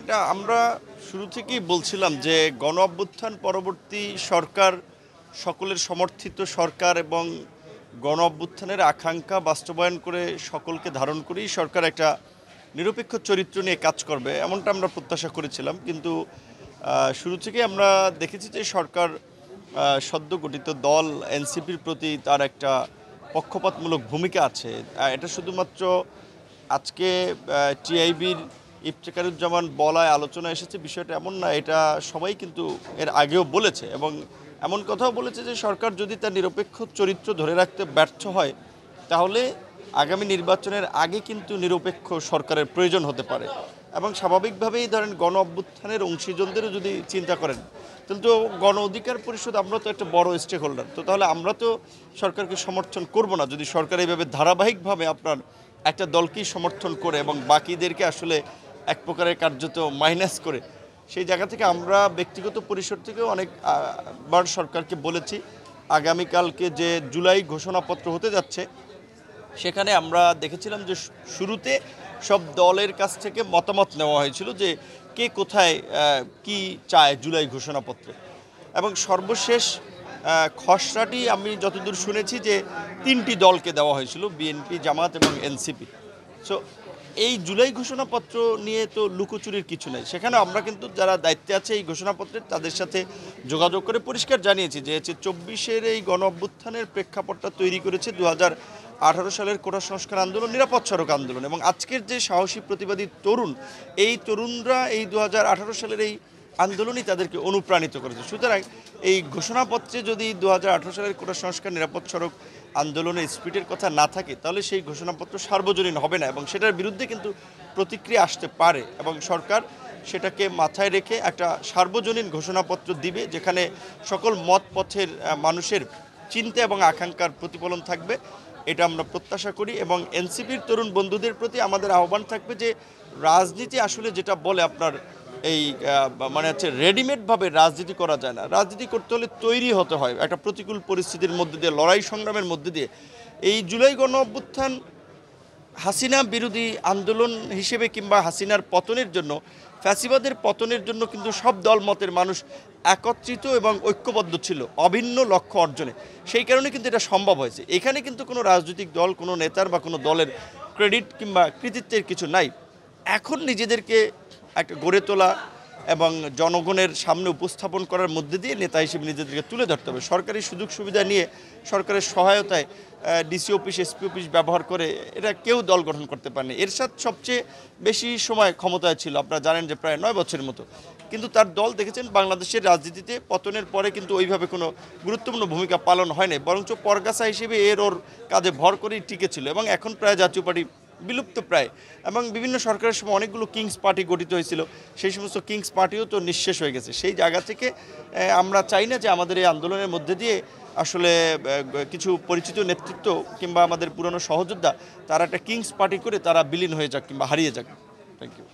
এটা আমরা শুরু থেকেই বলছিলাম যে গণ অভ্যুত্থান পরবর্তী সরকার সকলের সমর্থিত সরকার এবং গণ অভ্যুত্থানের আকাঙ্ক্ষা বাস্তবায়ন করে সকলকে ধারণ করেই সরকার একটা নিরপেক্ষ চরিত্র নিয়ে কাজ করবে এমনটা আমরা প্রত্যাশা করেছিলাম। কিন্তু শুরু থেকেই আমরা দেখেছি যে সরকার সদ্য গঠিত দল এনসিপির প্রতি তার একটা পক্ষপাতমূলক ভূমিকা আছে। এটা শুধুমাত্র আজকে টিআইবির ইফতেখারুজ্জামান বলায় আলোচনা এসেছে বিষয়টা এমন না, এটা সবাই কিন্তু এর আগেও বলেছে এবং এমন কথাও বলেছে যে সরকার যদি তার নিরপেক্ষ চরিত্র ধরে রাখতে ব্যর্থ হয় তাহলে আগামী নির্বাচনের আগে কিন্তু নিরপেক্ষ সরকারের প্রয়োজন হতে পারে। এবং স্বাভাবিকভাবেই ধরেন গণ অভ্যুত্থানের অংশীজনদেরও যদি চিন্তা করেন তাহলে তো গণ অধিকার পরিষদ আমরা তো একটা বড় স্টেক হোল্ডার, তো তাহলে আমরা তো সরকারকে সমর্থন করব না যদি সরকার এইভাবে ধারাবাহিকভাবে আপনার একটা দলকেই সমর্থন করে এবং বাকিদেরকে আসলে এক প্রকারের কার্যত মাইনাস করে। সেই জায়গা থেকে আমরা ব্যক্তিগত পরিসর থেকেও অনেকবার সরকারকে বলেছি আগামীকালকে যে জুলাই ঘোষণাপত্র হতে যাচ্ছে সেখানে আমরা দেখেছিলাম যে শুরুতে সব দলের কাছ থেকে মতামত নেওয়া হয়েছিল যে কে কোথায় কি চায় জুলাই ঘোষণাপত্রে, এবং সর্বশেষ খসড়াটি আমি যতদূর শুনেছি যে 3টি দলকে দেওয়া হয়েছিল, বিএনপি, জামাত এবং এনসিপি। সো এই জুলাই ঘোষণাপত্র নিয়ে তো লুকোচুরির কিছু নেই, সেখানে আমরা কিন্তু যারা দায়িত্বে আছে এই ঘোষণাপত্রের তাদের সাথে যোগাযোগ করে পরিষ্কার জানিয়েছি যে 24-এর এই গণ অভ্যুত্থানের প্রেক্ষাপটটা তৈরি করেছে 2018 সালের কোটা সংস্কার আন্দোলন, নিরাপদ সড়ক আন্দোলন, এবং আজকের যে সাহসী প্রতিবাদী তরুণ, এই তরুণরা এই 2018 সালের এই আন্দোলনই তাদেরকে অনুপ্রাণিত করেছে। সুতরাং এই ঘোষণাপত্রে যদি 2018 সালের কোটা সংস্কার নিরাপদ সড়ক আন্দোলনের স্পিডের কথা না থাকে তাহলে সেই ঘোষণাপত্র সার্বজনীন হবে না এবং সেটার বিরুদ্ধে কিন্তু প্রতিক্রিয়া আসতে পারে, এবং সরকার সেটাকে মাথায় রেখে একটা সার্বজনীন ঘোষণাপত্র দিবে যেখানে সকল মত পথের মানুষের চিন্তা এবং আকাঙ্ক্ষার প্রতিফলন থাকবে। এটা আমরা প্রত্যাশা করি এবং এনসিপির তরুণ বন্ধুদের প্রতি আমাদের আহ্বান থাকবে যে রাজনীতি আসলে যেটা বলে আপনার এই মানে হচ্ছে রেডিমেডভাবে রাজনীতি করা যায় না, রাজনীতি করতে হলে তৈরি হতে হয় একটা প্রতিকূল পরিস্থিতির মধ্যে দিয়ে, লড়াই সংগ্রামের মধ্যে দিয়ে। এই জুলাই গণ অভ্যুত্থান হাসিনা বিরোধী আন্দোলন হিসেবে কিংবা হাসিনার পতনের জন্য, ফ্যাসিবাদের পতনের জন্য কিন্তু সব দলমতের মানুষ একত্রিত এবং ঐক্যবদ্ধ ছিল অভিন্ন লক্ষ্য অর্জনে। সেই কারণে কিন্তু এটা সম্ভব হয়েছে। এখানে কিন্তু কোনো রাজনৈতিক দল, কোনো নেতার বা কোনো দলের ক্রেডিট কিংবা কৃতিত্বের কিছু নাই। এখন নিজেদেরকে একটা গড়ে তোলা এবং জনগণের সামনে উপস্থাপন করার মধ্যে দিয়ে নেতা হিসেবে নিজেদেরকে তুলে ধরতে হবে। সরকারি সুযোগ সুবিধা নিয়ে, সরকারের সহায়তায় ডিসি অফিস, এসপি অফিস ব্যবহার করে এটা কেউ দল গঠন করতে পারেনি। এরশাদ সবচেয়ে বেশি সময় ক্ষমতায় ছিল, আপনারা জানেন যে প্রায় 9 বছরের মতো, কিন্তু তার দল দেখেছেন বাংলাদেশের রাজনীতিতে পতনের পরে কিন্তু ওইভাবে কোনো গুরুত্বপূর্ণ ভূমিকা পালন হয়নি, বরঞ্চ পরগাছা হিসেবে ওর কাজে ভর করেই টিকেছিল এবং এখন প্রায় জাতীয় পার্টি বিলুপ্ত প্রায়, এবং বিভিন্ন সরকারের সময় অনেকগুলো কিংস পার্টি গঠিত হয়েছিল, সেই সমস্ত কিংস পার্টিও তো নিঃশেষ হয়ে গেছে। সেই জায়গা থেকে আমরা চাই না যে আমাদের এই আন্দোলনের মধ্যে দিয়ে আসলে কিছু পরিচিত নেতৃত্ব কিংবা আমাদের পুরনো সহযোদ্ধা তারা একটা কিংস পার্টি করে তারা বিলীন হয়ে যাক কিংবা হারিয়ে যাক। Thank you.